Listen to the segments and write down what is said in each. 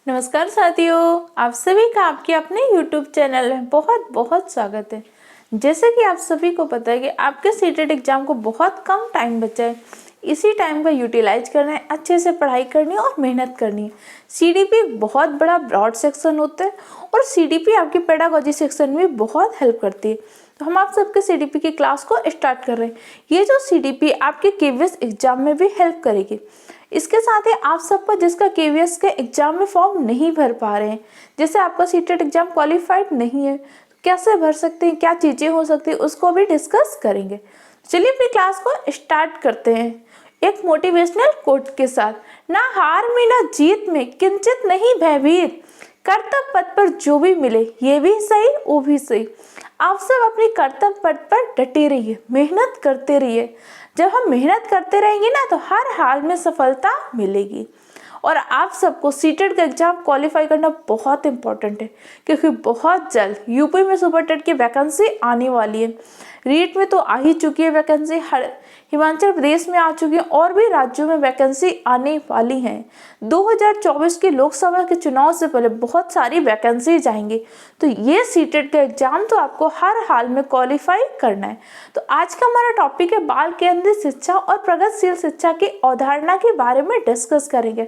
नमस्कार साथियों, आप सभी का आपके अपने YouTube चैनल में बहुत बहुत स्वागत है। जैसे कि आप सभी को पता है कि आपके सीटेट एग्जाम को बहुत कम टाइम बचा है। इसी टाइम का यूटिलाइज करना है, अच्छे से पढ़ाई करनी है और मेहनत करनी है। सीडीपी एक बहुत बड़ा ब्रॉड सेक्शन होता है और सीडीपी आपकी पेडागोजी सेक्शन में बहुत हेल्प करती है। तो हम आप सबके सीडीपी की क्लास को स्टार्ट कर रहे हैं। ये जो सीडीपी आपके केवीएस एग्जाम में भी हेल्प करेगी। इसके साथ ही आप सबका जिसका केवीएस के एग्जाम में फॉर्म नहीं भर पा रहे हैं, जैसे आपका सीटेट एग्जाम क्वालिफाइड नहीं है, कैसे भर सकते हैं, क्या चीज़ें हो सकती है, उसको भी डिस्कस करेंगे। चलिए अपनी क्लास को स्टार्ट करते हैं एक मोटिवेशनल कोट के साथ। ना हार में ना जीत में किंचित नहीं भयभीत, कर्तव्य पथ पर जो भी मिले ये भी सही वो भी सही। आप सब अपनी कर्तव्य पथ पर डटे रहिए, मेहनत करते रहिए। जब हम मेहनत करते रहेंगे ना तो हर हाल में सफलता मिलेगी। और आप सबको सीटेट का एग्जाम क्वालिफाई करना बहुत इंपॉर्टेंट है, क्योंकि बहुत जल्द यूपी में सुपर टेट की वैकेंसी आने वाली है। रीट में तो आ ही चुकी है वैकेंसी, हिमाचल प्रदेश में आ चुकी है और भी राज्यों में वैकेंसी आने वाली है। 2024 के लोकसभा के चुनाव से पहले बहुत सारी वैकेंसी जाएंगी, तो ये सीटेट का एग्जाम तो आपको हर हाल में क्वालिफाई करना है। तो आज का हमारा टॉपिक है बाल केंद्रित शिक्षा और प्रगतिशील शिक्षा की अवधारणा के बारे में डिस्कस करेंगे।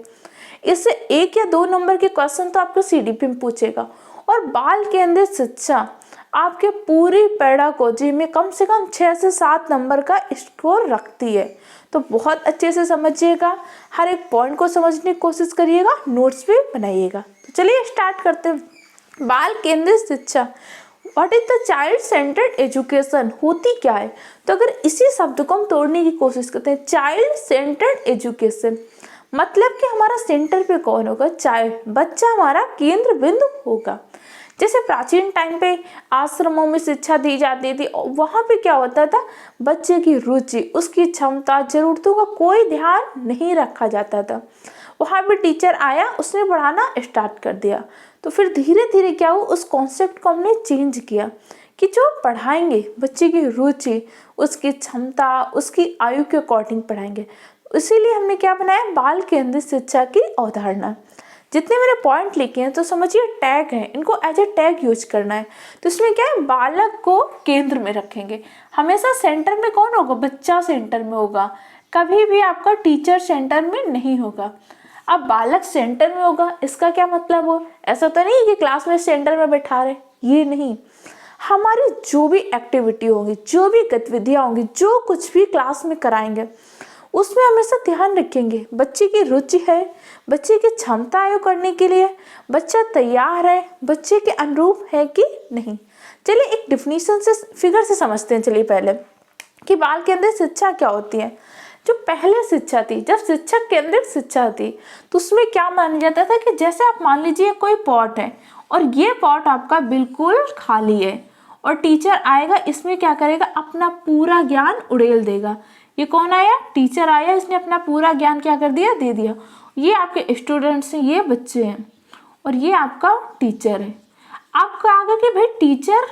इससे 1 या 2 नंबर के क्वेश्चन तो आपको सीडीपी में पूछेगा। और बाल केंद्रित शिक्षा आपके पूरी पेडागोजी में कम से कम 6 से 7 नंबर का स्कोर रखती है। तो बहुत अच्छे से समझिएगा, हर एक पॉइंट को समझने की कोशिश करिएगा, नोट्स भी बनाइएगा। तो चलिए स्टार्ट करते हैं। बाल केंद्रित शिक्षा, what is the child centred education, होती क्या है? तो अगर इसी शब्द को हम तोड़ने की कोशिश करते हैं, चाइल्ड सेंटर्ड एजुकेशन मतलब कि हमारा सेंटर पे कौन होगा? चाइल्ड, बच्चा हमारा केंद्र बिंदु होगा। जैसे प्राचीन टाइम पे आश्रमों में शिक्षा दी जाती थी, वहाँ पे क्या होता था, बच्चे की रुचि, उसकी क्षमता, जरूरतों का कोई ध्यान नहीं रखा जाता था। वहाँ पे टीचर आया, उसने पढ़ाना स्टार्ट कर दिया। तो फिर धीरे धीरे क्या हुआ, उस कॉन्सेप्ट को हमने चेंज किया कि जो पढ़ाएंगे बच्चे की रुचि, उसकी क्षमता, उसकी आयु के अकॉर्डिंग पढ़ाएंगे। इसीलिए हमने क्या बनाया, बाल केंद्रित शिक्षा की अवधारणा। जितने मेरे पॉइंट लिखे हैं तो समझिए टैग हैं, इनको एज ए टैग यूज करना है। तो इसमें क्या है, बालक को केंद्र में रखेंगे। हमेशा सेंटर में कौन होगा? बच्चा सेंटर में होगा, कभी भी आपका टीचर सेंटर में नहीं होगा। अब बालक सेंटर में होगा, इसका क्या मतलब हो? ऐसा तो नहीं कि क्लास में सेंटर में बैठा रहे, ये नहीं। हमारी जो भी एक्टिविटी होंगी, जो भी गतिविधियाँ होंगी, जो कुछ भी क्लास में कराएंगे, उसमें हमेशा ध्यान रखेंगे बच्चे की रुचि है, बच्चे की क्षमता आयु करने के लिए, बच्चा तैयार है, बच्चे के अनुरूप है कि नहीं। चलिए एक डिफिनीशन से, फिगर से समझते हैं। चलिए पहले कि बाल केंद्रित शिक्षा क्या होती है। जो पहले शिक्षा थी, जब शिक्षक केंद्रित शिक्षा थी, तो उसमें क्या माना जाता था कि जैसे आप मान लीजिए कोई पॉट है और ये पॉट आपका बिल्कुल खाली है और टीचर आएगा, इसमें क्या करेगा, अपना पूरा ज्ञान उड़ेल देगा। ये कौन आया? टीचर आया, इसने अपना पूरा ज्ञान क्या कर दिया, दे दिया। ये आपके स्टूडेंट्स हैं, ये बच्चे हैं और ये आपका टीचर है। आपको आगे कि भाई टीचर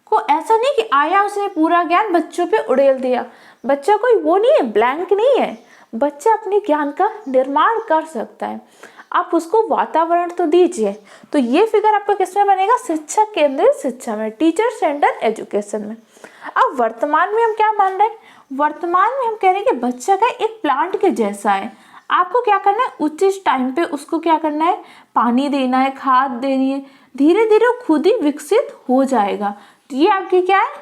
को ऐसा नहीं कि आया, उसने पूरा ज्ञान बच्चों पे उड़ेल दिया। बच्चा कोई वो नहीं है, ब्लैंक नहीं है। बच्चा अपने ज्ञान का निर्माण कर सकता है, आप उसको वातावरण तो दीजिए। तो ये फिगर आपका किसमें बनेगा? शिक्षक केंद्रित शिक्षा में, टीचर सेंटर एजुकेशन में। अब वर्तमान में हम क्या मान रहे हैं? वर्तमान में हम कह रहे हैं कि बच्चा का एक प्लांट के जैसा है। आपको क्या करना है, उचित टाइम पे उसको क्या करना है, पानी देना है, खाद देनी है। धीरे धीरे वो खुद ही विकसित हो जाएगा। तो ये आपकी क्या है,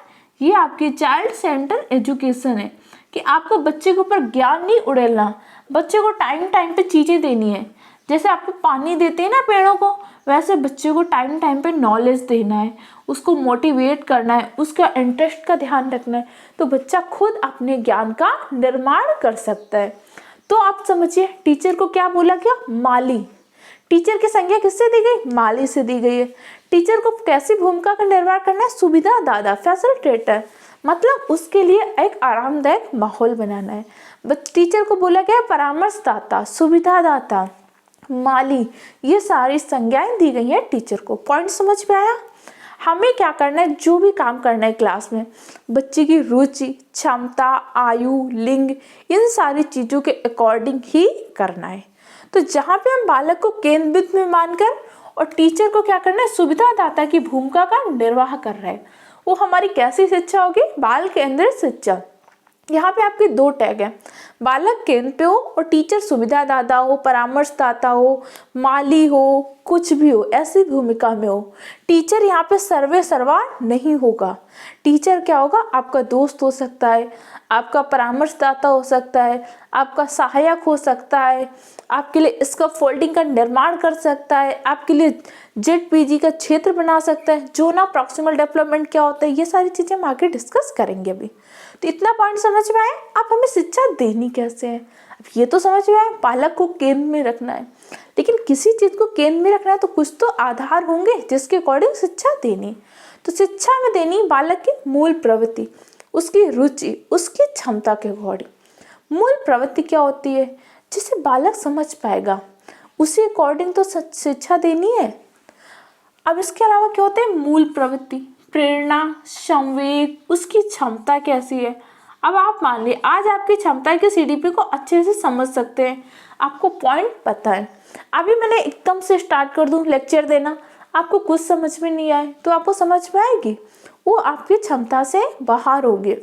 ये आपकी चाइल्ड सेंटर एजुकेशन है कि आपको बच्चे के ऊपर ज्ञान नहीं उड़ेलना, बच्चे को टाइम टाइम पे चीजें देनी है। जैसे आपको पानी देते हैं ना पेड़ों को, वैसे बच्चे को टाइम टाइम पे नॉलेज देना है, उसको मोटिवेट करना है, उसका इंटरेस्ट का ध्यान रखना है। तो बच्चा खुद अपने ज्ञान का निर्माण कर सकता है। तो आप समझिए टीचर को क्या बोला गया, माली। टीचर की संज्ञा किससे दी गई? माली से दी गई है। टीचर को कैसी भूमिका का निर्माण करना है? सुविधादाता, फैसिलिटेटर, मतलब उसके लिए एक आरामदायक माहौल बनाना है। टीचर को बोला गया परामर्शदाता, सुविधादाता, माली, ये सारी संज्ञाएं दी गई हैं टीचर को। पॉइंट समझ में आया? हमें क्या करना है, जो भी काम करना है क्लास में, बच्चे की रुचि, क्षमता, आयु, लिंग, इन सारी चीज़ों के अकॉर्डिंग ही करना है। तो जहाँ पे हम बालक को केंद्र बिंदु में मानकर और टीचर को क्या करना है, सुविधादाता की भूमिका का निर्वाह कर रहे हैं, वो हमारी कैसी शिक्षा होगी, बाल केंद्रित शिक्षा। यहाँ पे आपके दो टैग हैं, बालक केंद्र पे हो और टीचर सुविधादाता हो, परामर्शदाता हो, माली हो, कुछ भी हो, ऐसी भूमिका में हो। टीचर यहाँ पे सर्वे सर्वा नहीं होगा। टीचर क्या होगा, आपका दोस्त हो सकता है, आपका परामर्शदाता हो सकता है, आपका सहायक हो सकता है, आपके लिए इसका फोल्डिंग का निर्माण कर सकता है, आपके लिए ZPG का क्षेत्र बना सकता है, जोन ऑफ प्रॉक्सिमल डेवलपमेंट क्या होता है, ये सारी चीज़ें हम आगे डिस्कस करेंगे अभी। तो इतना पॉइंट समझ में आए, आप हमें शिक्षा देनी कैसे है। अब ये तो समझ में आए बालक को केंद्र में रखना है, लेकिन किसी चीज़ को केंद्र में रखना है तो कुछ तो आधार होंगे जिसके अकॉर्डिंग शिक्षा देनी। तो शिक्षा में देनी बालक की मूल प्रवृत्ति, उसकी रुचि, उसकी क्षमता के अकॉर्डिंग। मूल प्रवृत्ति क्या होती है, जिसे बालक समझ पाएगा, उसी अकॉर्डिंग तो शिक्षा देनी है। अब इसके अलावा क्या होते हैं, मूल प्रवृत्ति, प्रेरणा, संवेग, उसकी क्षमता कैसी है। अब आप मान लीजिए आज आपकी क्षमता है कि CDP को अच्छे से समझ सकते हैं, आपको पॉइंट पता है। अभी मैंने एकदम से स्टार्ट कर दूं लेक्चर देना, आपको कुछ समझ में नहीं आए तो आपको समझ में आएगी, वो आपकी क्षमता से बाहर होगी।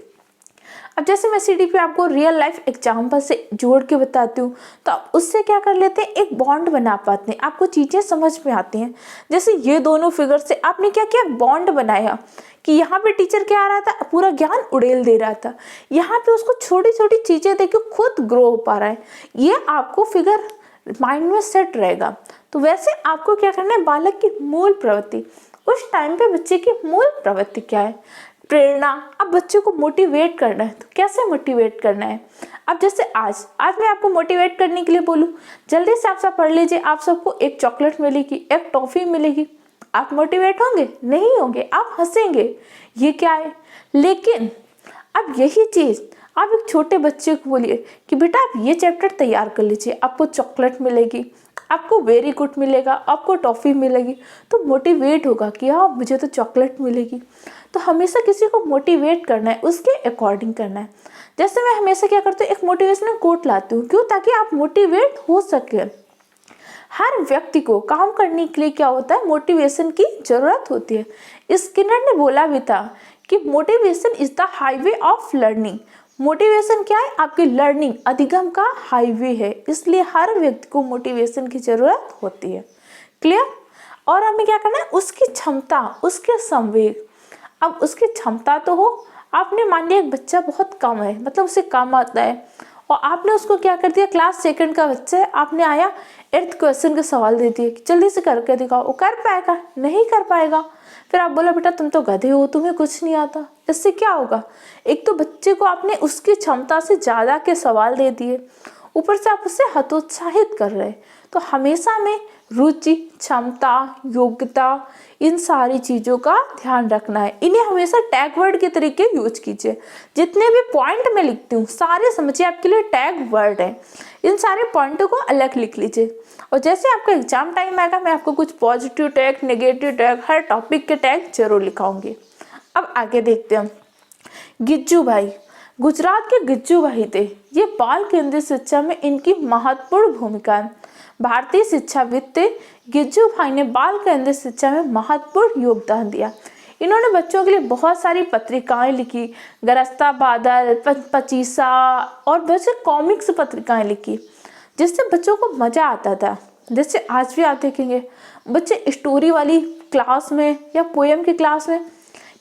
अब जैसे मैं CDP आपको रियल लाइफ एग्जाम्पल से जोड़ के बताती हूँ, तो आप उससे क्या कर लेते हैं, एक बॉन्ड बना पाते हैं, आपको चीज़ें समझ में आती हैं। जैसे ये दोनों फिगर से आपने क्या किया, बॉन्ड बनाया कि यहाँ पे टीचर क्या आ रहा था, पूरा ज्ञान उड़ेल दे रहा था, यहाँ पे उसको छोटी छोटी चीज़ें देके खुद ग्रो हो पा रहा है, ये आपको फिगर माइंड में सेट रहेगा। तो वैसे आपको क्या करना है, बालक की मूल प्रवृत्ति, उस टाइम पे बच्चे की मूल प्रवृत्ति क्या है, प्रेरणा। अब बच्चे को मोटिवेट करना है, तो कैसे मोटिवेट करना है। अब जैसे आज मैं आपको मोटिवेट करने के लिए बोलूँ, जल्दी से आप सब पढ़ लीजिए, आप सबको एक चॉकलेट मिलेगी, एक टॉफ़ी मिलेगी, आप मोटिवेट होंगे? नहीं होंगे, आप हंसेंगे, ये क्या है। लेकिन अब यही चीज़ आप एक छोटे बच्चे को बोलिए कि बेटा आप ये चैप्टर तैयार कर लीजिए, आपको चॉकलेट मिलेगी, आपको वेरी गुड मिलेगा, आपको टॉफ़ी मिलेगी, तो मोटिवेट होगा कि हाँ मुझे तो चॉकलेट मिलेगी। तो हमेशा किसी को मोटिवेट करना है, उसके अकॉर्डिंग करना है। जैसे मैं हमेशा क्या करती हूँ, एक मोटिवेशनल कोट लाती हूँ, क्यों, ताकि आप मोटिवेट हो सके। हर व्यक्ति को काम करने के लिए क्या होता है, मोटिवेशन की जरूरत होती है। स्किनर ने बोला भी था कि motivation is the highway of learning. Motivation क्या है, आपकी लर्निंग, अधिगम का हाईवे है, इसलिए हर व्यक्ति को मोटिवेशन की जरूरत होती है। क्लियर। और हमें क्या करना है, उसकी क्षमता, उसके संवेग। अब उसकी क्षमता तो हो, आपने मान लिया एक बच्चा बहुत कम है, मतलब उसे कम आता है, और आपने उसको क्या कर दिया, क्लास 2 का बच्चा है, आपने आया 8th क्वेश्चन के सवाल दे दिए कि जल्दी से करके दिखाओ, वो कर पाएगा? नहीं कर पाएगा। फिर आप बोला बेटा तुम तो गधे हो, तुम्हें कुछ नहीं आता। इससे क्या होगा, एक तो बच्चे को आपने उसकी क्षमता से ज़्यादा के सवाल दे दिए, ऊपर से आप उससे हतोत्साहित कर रहे हैं। तो हमेशा में रुचि, क्षमता, योग्यता, इन सारी चीज़ों का ध्यान रखना है। इन्हें हमेशा टैग वर्ड के तरीके यूज कीजिए। जितने भी पॉइंट मैं लिखती हूँ सारे समझिए आपके लिए टैग वर्ड है, इन सारे पॉइंटों को अलग लिख लीजिए। और जैसे आपका एग्जाम टाइम आएगा, मैं आपको कुछ पॉजिटिव टैग, नेगेटिव टैग, हर टॉपिक के टैग जरूर लिखाऊंगी। अब आगे देखते हैं। गिज्जू भाई, गुजरात के गिज्जू भाई थे, ये बाल केंद्रित शिक्षा में इनकी महत्वपूर्ण भूमिका है। भारतीय शिक्षाविद थे गिज्जू भाई ने बाल केंद्रित शिक्षा में महत्वपूर्ण योगदान दिया। इन्होंने बच्चों के लिए बहुत सारी पत्रिकाएं लिखी, गरस्ता बादल, पचीसा और बहुत से कॉमिक्स पत्रिकाएं लिखी, जिससे बच्चों को मज़ा आता था। जैसे आज भी आप देखेंगे बच्चे स्टोरी वाली क्लास में या पोएम की क्लास में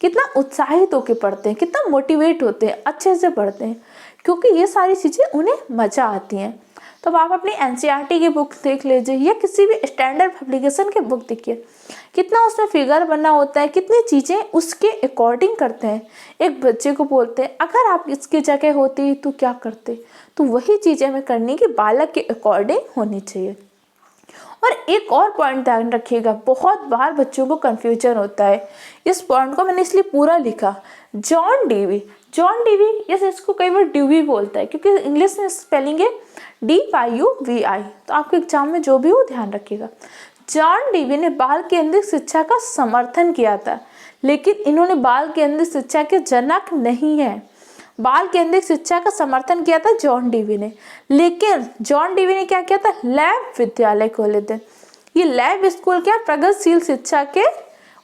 कितना उत्साहित होकर पढ़ते हैं, कितना मोटिवेट होते हैं, अच्छे से पढ़ते हैं, क्योंकि ये सारी चीज़ें उन्हें मज़ा आती हैं। तो आप अपनी NCERT की बुक देख लीजिए या किसी भी स्टैंडर्ड पब्लिकेशन की बुक देखिए, कितना उसमें फिगर बना होता है, कितनी चीज़ें उसके अकॉर्डिंग करते हैं। एक बच्चे को बोलते हैं अगर आप इसकी जगह होती तो क्या करते, तो वही चीज़ें हमें करनी कि बालक के अकॉर्डिंग होनी चाहिए। और एक और पॉइंट ध्यान रखिएगा, बहुत बार बच्चों को कन्फ्यूजन होता है, इस पॉइंट को मैंने इसलिए पूरा लिखा। जॉन डीवी, जैसे इसको कई बार ड्यूवी बोलता है क्योंकि इंग्लिश में स्पेलिंग है DYUVI, तो आपके एग्जाम में जो भी हो ध्यान रखिएगा। जॉन डीवी ने बाल केंद्रित शिक्षा का समर्थन किया था, लेकिन इन्होंने बाल केंद्रित शिक्षा के जनक नहीं है। बाल केंद्रित शिक्षा का समर्थन किया था जॉन डीवी ने। लेकिन जॉन डीवी ने क्या किया था, लैब विद्यालय खोले थे। ये लैब स्कूल क्या प्रगतिशील शिक्षा के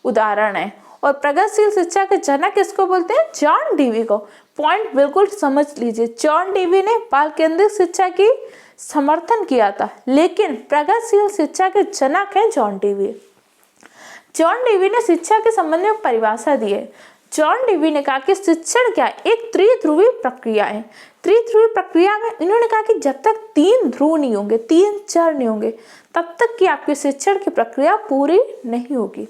उदाहरण है। और प्रगतिशील शिक्षा के जनक किसको बोलते हैं, जॉन डीवी को। पॉइंट बिल्कुल समझ लीजिए, जॉन डीवी ने बाल केंद्रित शिक्षा की समर्थन किया था, लेकिन प्रगतिशील शिक्षा के जनक हैं जॉन डीवी। जॉन डीवी ने शिक्षा के संबंध में परिभाषा दी है। जॉन डीवी ने कहा कि शिक्षण क्या एक त्रिध्रुवी प्रक्रिया है। त्रिध्रुवी प्रक्रिया में इन्होंने कहा कि जब तक 3 ध्रुव नहीं होंगे, 3 चर नहीं होंगे, तब तक कि आपकी शिक्षण की प्रक्रिया पूरी नहीं होगी।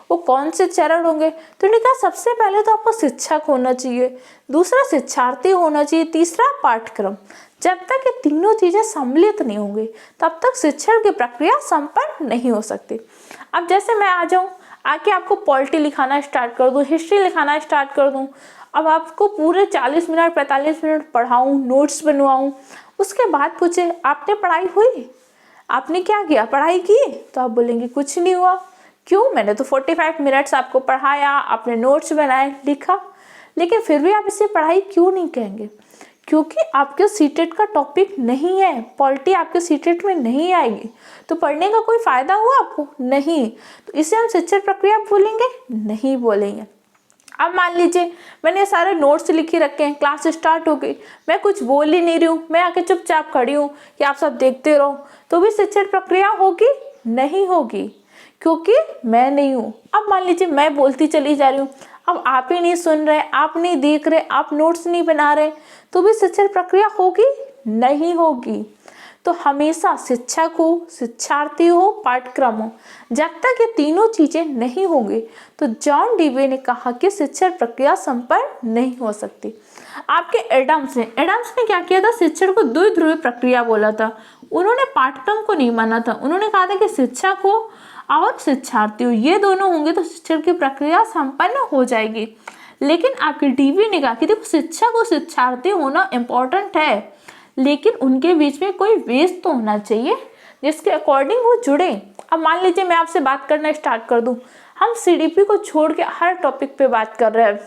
वो कौन से चरण होंगे, तो उन्होंने कहा सबसे पहले तो आपको शिक्षक होना चाहिए, दूसरा शिक्षार्थी होना चाहिए, तीसरा पाठ्यक्रम। जब तक ये तीनों चीजें सम्मिलित नहीं होंगी, तब तक शिक्षण की प्रक्रिया संपन्न नहीं हो सकती। अब जैसे मैं आ जाऊं, आके आपको पॉलिटी लिखाना स्टार्ट कर दूं, हिस्ट्री लिखाना स्टार्ट कर दूं, अब आपको पूरे 40 मिनट 45 मिनट पढ़ाऊं, नोट्स बनवाऊं, उसके बाद पूछे आपने पढ़ाई हुई, आपने क्या किया, पढ़ाई की, तो आप बोलेंगे कुछ नहीं हुआ। क्यों, मैंने तो 45 मिनट्स आपको पढ़ाया, आपने नोट्स बनाए, लिखा, लेकिन फिर भी आप इसे पढ़ाई क्यों नहीं कहेंगे, क्योंकि आपके सीटेट का टॉपिक नहीं है, पॉलिटी आपके सीटेट में नहीं आएगी, तो पढ़ने का कोई फायदा हुआ आपको, नहीं। तो इसे हम शिक्षण प्रक्रिया बोलेंगे, नहीं बोलेंगे। अब मान लीजिए मैंने सारे नोट्स लिखे रखे हैं, क्लास स्टार्ट हो गई, मैं कुछ बोल ही नहीं रही हूँ, मैं आके चुपचाप खड़ी हूँ कि आप सब देखते रहो, तो भी शिक्षण प्रक्रिया होगी, नहीं होगी, क्योंकि मैं नहीं हूँ। अब मान लीजिए मैं बोलती चली जा रही हूँ, अब आप ही नहीं सुन रहे, आप नहीं देख रहे, आप नोट्स नहीं बना रहे, तो भी शिक्षण प्रक्रिया होगी, नहीं होगी। तो हमेशा शिक्षक हो, शिक्षार्थी हो, पाठ्यक्रम हो, जब तक ये तीनों चीजें नहीं होंगी, तो जॉन डीवी ने कहा कि शिक्षण प्रक्रिया संपन्न नहीं हो सकती। आपके एडम्स ने क्या किया था, शिक्षण को द्विध्रुवी प्रक्रिया बोला था। उन्होंने पाठ्यक्रम को नहीं माना था, उन्होंने कहा था कि शिक्षक हो और शिक्षार्थी हो, ये दोनों होंगे तो शिक्षण की प्रक्रिया संपन्न हो जाएगी। लेकिन आपके डीवी ने कहा कि देखो शिक्षक और शिक्षार्थी होना इम्पोर्टेंट है, लेकिन उनके बीच में कोई वेज तो होना चाहिए जिसके अकॉर्डिंग वो जुड़े। अब मान लीजिए मैं आपसे बात करना स्टार्ट कर दूं, हम सीडीपी को छोड़ के हर टॉपिक पे बात कर रहे हैं,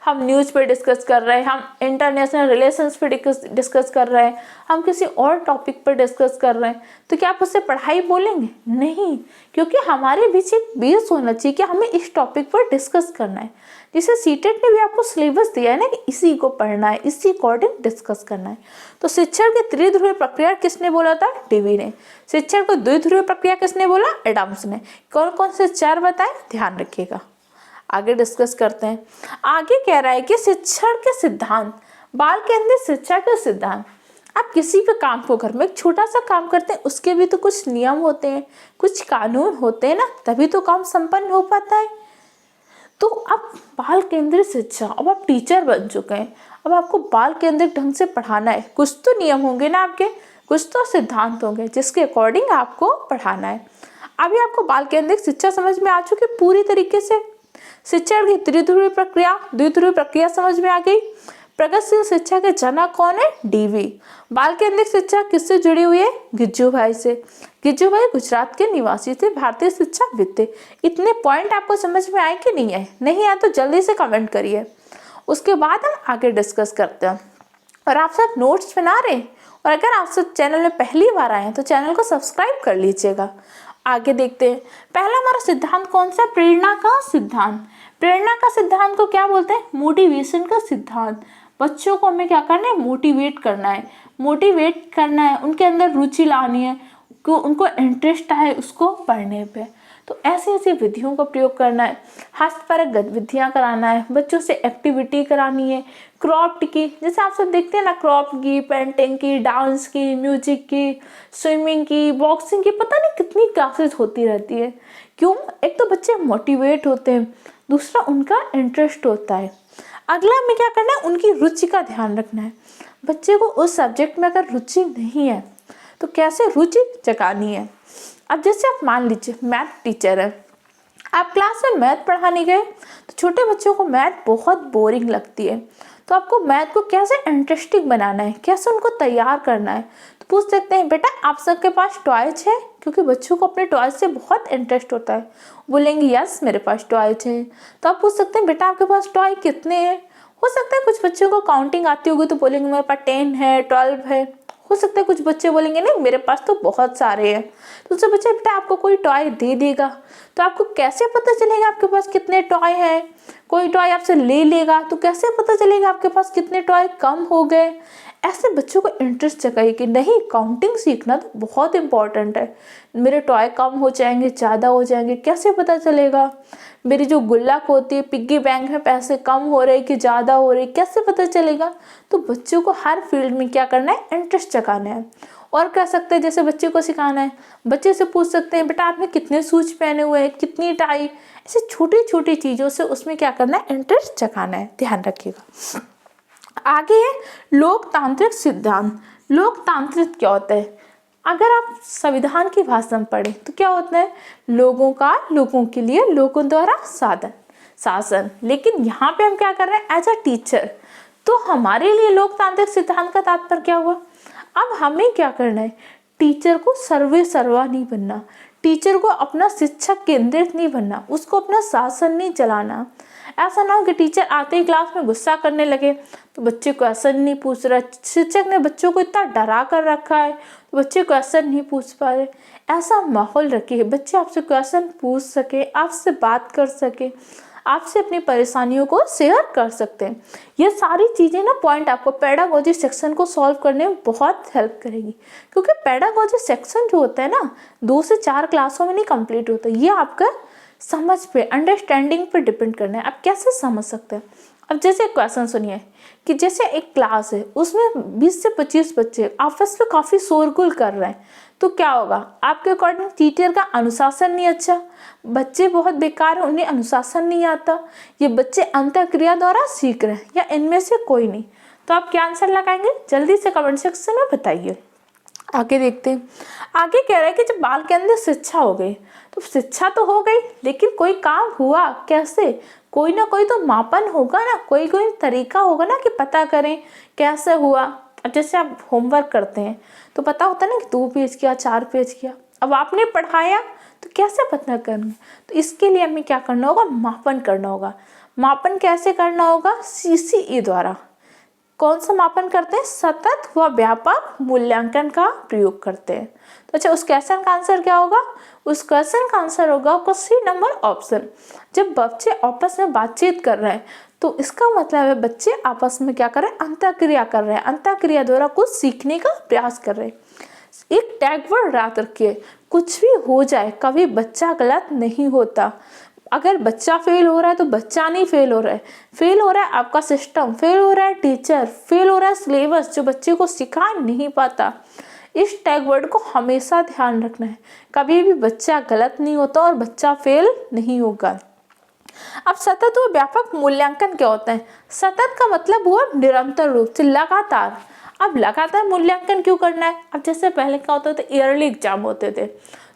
हम न्यूज़ पे डिस्कस कर रहे हैं, हम इंटरनेशनल रिलेशंस पे डिस्कस कर रहे हैं, हम किसी और टॉपिक पर डिस्कस कर रहे हैं, तो क्या आप उससे पढ़ाई बोलेंगे, नहीं, क्योंकि हमारे बीच एक बेस होना चाहिए कि हमें इस टॉपिक पर डिस्कस करना है। जिसे सीटेट ने भी आपको सिलेबस दिया है ना कि इसी को पढ़ना है, इसी अकॉर्डिंग डिस्कस करना है। तो शिक्षण की त्रिध्रुवीय प्रक्रिया किसने बोला था, डीवी ने। शिक्षण को द्विध्रुवीय प्रक्रिया किसने बोला, एडम्स ने। कौन कौन से 4 बताए, ध्यान रखिएगा, आगे डिस्कस करते हैं। आगे कह रहा है कि शिक्षण के सिद्धांत, बाल केंद्रित शिक्षा के सिद्धांत। आप किसी भी काम को, घर में एक छोटा सा काम करते हैं, उसके भी तो कुछ नियम होते हैं, कुछ कानून होते हैं ना, तभी तो काम संपन्न हो पाता है। तो अब बाल केंद्रित शिक्षा, अब आप टीचर बन चुके हैं, अब आपको बाल केंद्रित ढंग से पढ़ाना है, कुछ तो नियम होंगे ना आपके, कुछ तो सिद्धांत होंगे जिसके अकॉर्डिंग आपको पढ़ाना है। अभी आपको बाल केंद्रित शिक्षा समझ में आ चुकी पूरी तरीके से। शिक्षण की त्रिध्रुवीय प्रक्रिया, द्विध्रुवीय प्रक्रिया समझ में आ गई। प्रगतिशील शिक्षा के जनक कौन है, डीवी। बाल केंद्रित शिक्षा किससे जुड़ी हुई है, गिज्जू भाई से। गिज्जू भाई गुजरात के निवासी थे, भारतीय शिक्षाविद थे। इतने पॉइंट आपको समझ में आए कि नहीं आए, नहीं आए तो जल्दी से कमेंट करिए। उसके बाद हम आगे डिस्कस करते हैं। और आप सब नोट्स बना रहे हैं, और अगर आप सब चैनल में पहली बार आए हैं तो चैनल को सब्सक्राइब कर लीजिएगा। आगे देखते हैं। पहला हमारा सिद्धांत कौन सा, प्रेरणा का सिद्धांत। प्रेरणा का सिद्धांत को क्या बोलते हैं, मोटिवेशन का सिद्धांत। बच्चों को हमें क्या करना है, मोटिवेट करना है, मोटिवेट करना है, उनके अंदर रुचि लानी है, उनको इंटरेस्ट है उसको पढ़ने पे। तो ऐसी ऐसी विधियों का प्रयोग करना है। हस्तपरक गतिविधियाँ कराना है, बच्चों से एक्टिविटी करानी है, क्राफ्ट की, जैसे आप सब देखते हैं ना, क्राफ्ट की, पेंटिंग की, डांस की, म्यूजिक की, स्विमिंग की, बॉक्सिंग की, पता नहीं कितनी क्लासेस होती रहती है। क्यों, एक तो बच्चे मोटिवेट होते हैं, दूसरा उनका इंटरेस्ट होता है। अगला हमें क्या करना है, उनकी रुचि का ध्यान रखना है। बच्चे को उस सब्जेक्ट में अगर रुचि नहीं है तो कैसे रुचि जगानी है। अब जैसे आप मान लीजिए मैथ टीचर है, आप क्लास में मैथ पढ़ाने गए तो छोटे बच्चों को मैथ बहुत बोरिंग लगती है, तो आपको मैथ को कैसे इंटरेस्टिंग बनाना है, कैसे उनको तैयार करना है। तो पूछ सकते हैं, बेटा आप सबके पास टॉयज है, क्योंकि बच्चों को अपने टॉयज से बहुत इंटरेस्ट होता है। बोलेंगे यस मेरे पास टॉयज है। तो आप पूछ सकते हैं, बेटा आपके पास टॉय कितने हैं। हो सकता है कुछ बच्चों को काउंटिंग आती होगी तो बोलेंगे मेरे पास 10 है, 12 है। हो सकता है कुछ बच्चे बोलेंगे नहीं मेरे पास तो बहुत सारे हैं। तो उससे बच्चे बेटा आपको कोई टॉय दे देगा तो आपको कैसे पता चलेगा आपके पास कितने टॉय हैं। कोई टॉय आपसे ले लेगा तो कैसे पता चलेगा आपके पास कितने टॉय कम हो गए। ऐसे बच्चों को इंटरेस्ट जगाइए कि नहीं काउंटिंग सीखना तो बहुत इंपॉर्टेंट है। मेरे टॉय कम हो जाएंगे, ज़्यादा हो जाएंगे, कैसे पता चलेगा। मेरी जो गुल्लक होती है, पिग्गी बैंक में पैसे कम हो रहे कि ज़्यादा हो रहे, कैसे पता चलेगा। तो बच्चों को हर फील्ड में क्या करना है, इंटरेस्ट जगाना है। और कह सकते हैं जैसे बच्चे को सिखाना है, बच्चे से पूछ सकते हैं बेटा आपने कितने शूज पहने हुए हैं, कितनी टाई। ऐसे छोटी छोटी चीज़ों से उसमें क्या करना है, इंटरेस्ट जगाना है। ध्यान रखिएगा। आगे है लोकतांत्रिक सिद्धांत। लोकतांत्रिक क्या होता है, अगर आप संविधान की भाषा में पढ़ें तो क्या होता है, लोगों का लोगों के लिए लोगों द्वारा शासन। लेकिन यहाँ पे हम क्या कर रहे हैं एज अ टीचर, तो हमारे लिए लोकतांत्रिक सिद्धांत का तात्पर्य क्या हुआ। अब हमें क्या करना है, टीचर को सर्वे सर्वा नहीं बनना, टीचर को अपना शिक्षक केंद्रित नहीं बनना, उसको अपना शासन नहीं चलाना। ऐसा ना हो कि टीचर आते ही क्लास में गुस्सा करने लगे तो बच्चे क्वेश्चन नहीं पूछ रहा, शिक्षक ने बच्चों को इतना डरा कर रखा है तो बच्चे क्वेश्चन नहीं पूछ पा रहे। ऐसा माहौल रखिए बच्चे आपसे क्वेश्चन पूछ सके, आपसे बात कर सके, आपसे अपनी परेशानियों को शेयर कर सकते हैं। ये सारी चीज़ें ना पॉइंट आपको पेडागोजी सेक्शन को सॉल्व करने में बहुत हेल्प करेगी, क्योंकि पेडागोजी सेक्शन जो होता है ना 2 से 4 क्लासों में नहीं कंप्लीट होता। ये आपका समझ पे, अंडरस्टैंडिंग पे डिपेंड करना है, आप कैसे समझ सकते हैं। अब जैसे क्वेश्चन सुनिए कि जैसे एक क्लास है उसमें 20 से 25 बच्चे आपस में काफ़ी शोरगुल कर रहे हैं, तो क्या होगा, आपके अकॉर्डिंग टीचर का अनुशासन नहीं अच्छा, बच्चे बहुत बेकार है, उन्हें अनुशासन नहीं आता, ये बच्चे अंतःक्रिया द्वारा सीख रहे हैं, या इनमें से कोई नहीं। तो आप क्या आंसर लगाएंगे, जल्दी से कमेंट सेक्शन में बताइए। आगे देखते हैं। आगे कह रहा है कि जब बाल के अंदर शिक्षा हो गई, तो शिक्षा तो हो गई लेकिन कोई काम हुआ कैसे, कोई ना कोई तो मापन होगा ना, कोई तरीका होगा ना कि पता करें कैसे हुआ। अब जैसे आप होमवर्क करते हैं तो पता होता है ना कि 2 पेज किया, 4 पेज किया। अब आपने पढ़ाया तो कैसे पता करना, तो इसके लिए हमें क्या करना होगा, मापन करना होगा। मापन कैसे करना होगा, CCE द्वारा। कौन सा मापन करते हैं, सतत व व्यापक मूल्यांकन का प्रयोग करते हैं। तो अच्छा उस क्वेश्चन का आंसर क्या होगा, उस क्वेश्चन का आंसर होगा आपका C नंबर ऑप्शन। जब बच्चे आपस में बातचीत कर रहे हैं तो इसका मतलब है बच्चे आपस में क्या कर रहे हैं, अंतःक्रिया कर रहे हैं, अंतःक्रिया द्वारा कुछ सीखने का प्रयास कर रहे हैं। एक टैग वर्ड याद रखिए, कुछ भी हो जाए कभी बच्चा गलत नहीं होता। अगर बच्चा फेल हो रहा है तो बच्चा नहीं फेल हो रहा है, फेल हो रहा है आपका सिस्टम, फेल हो रहा है टीचर, फेल हो रहा है सिलेबस जो बच्चे को सिखा नहीं पाता। इस टैग वर्ड को हमेशा ध्यान रखना है, कभी भी बच्चा गलत नहीं होता और बच्चा फेल नहीं होगा। अब सतत व व्यापक मूल्यांकन क्या होता है, सतत का मतलब हुआ निरंतर रूप से, लगातार। अब लगातार मूल्यांकन क्यों करना है, अब जैसे पहले क्या होता था, ईयरली एग्जाम होते थे,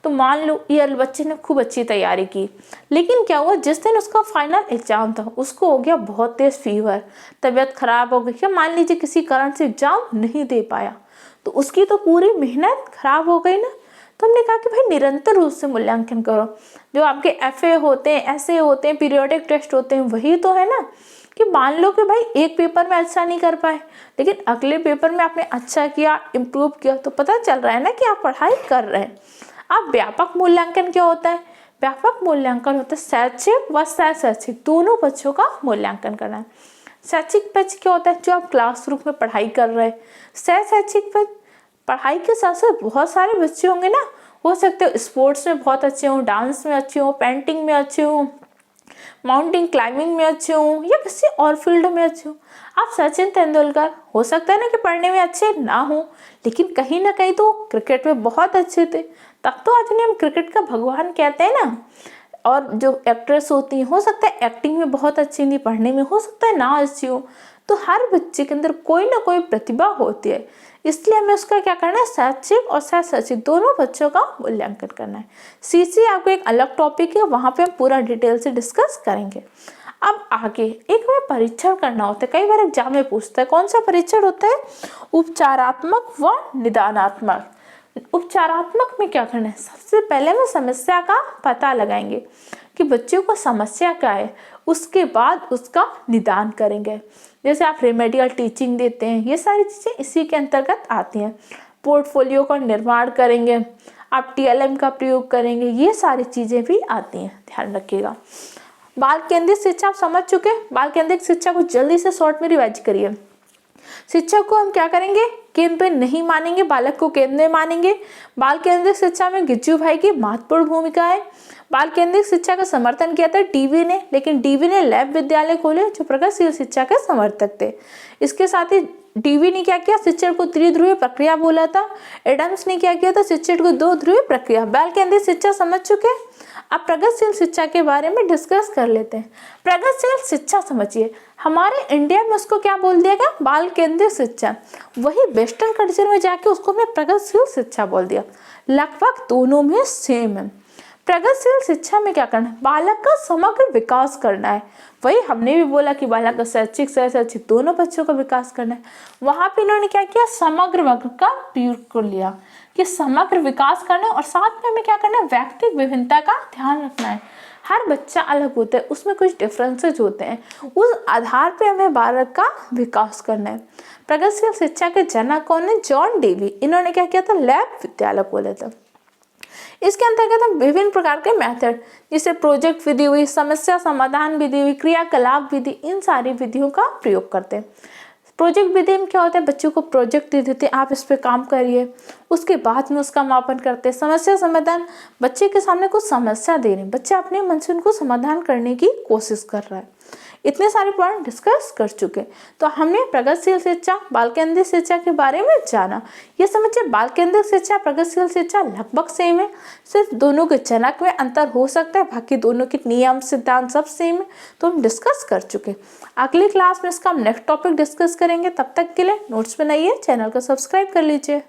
तो मान लो ईयर बच्चे ने खूब अच्छी तैयारी की, लेकिन क्या हुआ जिस दिन उसका फाइनल एग्जाम था उसको हो गया बहुत तेज फीवर, तबीयत खराब हो गई, या मान लीजिए किसी कारण से एग्जाम नहीं दे पाया, तो उसकी तो पूरी मेहनत खराब हो गई ना। तो हमने कहा कि भाई निरंतर रूप से मूल्यांकन करो। जो आपके FA होते हैं, ऐसे होते हैं, पीरियोडिक टेस्ट होते हैं, वही तो है ना कि मान लो कि भाई एक पेपर में अच्छा नहीं कर पाए लेकिन अगले पेपर में आपने अच्छा किया, इम्प्रूव किया, तो पता चल रहा है ना कि आप पढ़ाई कर रहे हैं। अब व्यापक मूल्यांकन क्या होता है, व्यापक मूल्यांकन होता है शैक्षिक व शैक्षिक दोनों बच्चों का मूल्यांकन करना है। शैक्षिक पक्ष क्या होता है, जो आप क्लासरूम में पढ़ाई कर रहे हैं। शैक्षिक पक्ष पढ़ाई के साथ साथ बहुत सारे बच्चे होंगे ना, हो सकते हो स्पोर्ट्स में बहुत अच्छे हों, डांस में अच्छे हों, पेंटिंग में अच्छे हों, माउंटेन क्लाइंबिंग में अच्छे हों, या किसी और फील्ड में अच्छे हों। आप सचिन तेंदुलकर हो सकता है ना कि पढ़ने में अच्छे ना हो, लेकिन कहीं ना कहीं तो क्रिकेट में बहुत अच्छे थे, तब तो आज उन्हें हम क्रिकेट का भगवान कहते हैं ना। और जो एक्ट्रेस होती हैं हो सकता है एक्टिंग में बहुत अच्छी नहीं, पढ़ने में हो सकता है ना अच्छी हो। तो हर बच्चे के अंदर कोई ना कोई प्रतिभा होती है, इसलिए हमें उसका क्या करना है, शैक्षिक और शैक्षिक दोनों बच्चों का मूल्यांकन करना है। CC आपको एक अलग टॉपिक है, वहाँ पे हम पूरा डिटेल से डिस्कस करेंगे। अब आगे एक हमें परीक्षण करना होता है, कई बार एग्जाम में पूछता है। कौन सा परीक्षण होता है, उपचारात्मक व निदानात्मक। उपचारात्मक में क्या करना है, सबसे पहले हम समस्या का पता लगाएंगे कि बच्चों को समस्या क्या है, उसके बाद उसका निदान करेंगे। जैसे आप रेमेडियल टीचिंग देते हैं, ये सारी चीज़ें इसी के अंतर्गत आती हैं। पोर्टफोलियो का निर्माण करेंगे, आप टीएलएम का प्रयोग करेंगे, ये सारी चीज़ें भी आती हैं, ध्यान रखिएगा। बाल केंद्रित शिक्षा आप समझ चुके हैं। बाल केंद्रित शिक्षा को जल्दी से शॉर्ट में रिवाइज करिए। शिक्षक को हम क्या करेंगे, केंद्र पे नहीं मानेंगे, बालक को केंद्र में मानेंगे। बाल केंद्रित शिक्षा में गिज्जू भाई की महत्वपूर्ण भूमिका है। बाल केंद्रित शिक्षा का समर्थन किया था डीवी ने, लेकिन डीवी ने लैब विद्यालय खोले जो प्रगतिशील शिक्षा के समर्थक थे। इसके साथ ही डीवी ने क्या किया, शिक्षण को त्रिध्रुवीय प्रक्रिया बोला था। एडम्स ने क्या किया था, शिक्षण को दो ध्रुवीय प्रक्रिया। बाल केंद्रित शिक्षा समझ चुके हैं। अब प्रगतिशील शिक्षा के बारे में डिस्कस कर लेते हैं। प्रगतिशील शिक्षा समझिए, हमारे इंडिया में उसको क्या बोल दिया गया, बाल केंद्रित शिक्षा। वही वेस्टर्न कल्चर में जाके उसको हमने प्रगतिशील शिक्षा बोल दिया। लगभग दोनों में सेम है। प्रगतिशील शिक्षा में क्या करना है, बालक का समग्र विकास करना है। वही हमने भी बोला कि बालक का शैक्षिक शैक्षिक दोनों बच्चों का विकास करना है। वहां पे इन्होंने क्या किया, समग्र वर्ग का प्रयोग कर लिया कि समग्र विकास करना है, और साथ में हमें क्या करना है, व्यक्तिगत विभिन्नता का ध्यान रखना है। हर बच्चा अलग होता है, उसमें कुछ डिफरेंसेस होते हैं, उस आधार पे हमें बालक का विकास करना है। प्रगतिशील शिक्षा के जनक कौन है, जॉन डेवी। इन्होंने क्या किया था, लैब विद्यालय खोले थे। इसके अंतर्गत हम विभिन्न प्रकार के मेथड, जैसे प्रोजेक्ट विधि हुई, समस्या समाधान विधि हुई, क्रियाकलाप विधि, इन सारी विधियों का प्रयोग करते हैं। प्रोजेक्ट विधि में क्या होता है, बच्चों को प्रोजेक्ट दे देते हैं, आप इस पे काम करिए, उसके बाद में उसका मापन करते हैं। समस्या समाधान, बच्चे के सामने कुछ समस्या दे रहे हैं, बच्चा अपने मन से उनको समाधान करने की कोशिश कर रहा है। इतने सारे पॉइंट डिस्कस कर चुके। तो हमने प्रगतिशील शिक्षा, बाल केंद्रित शिक्षा के बारे में जाना। ये समझिए, बाल केंद्रित शिक्षा, प्रगतिशील शिक्षा लगभग सेम है, सिर्फ दोनों के जनक में अंतर हो सकता है, बाकी दोनों के नियम सिद्धांत सब सेम है। तो हम डिस्कस कर चुके। अगली क्लास में इसका हम नेक्स्ट टॉपिक डिस्कस करेंगे। तब तक के लिए नोट्स बनाइए, चैनल को सब्सक्राइब कर लीजिए।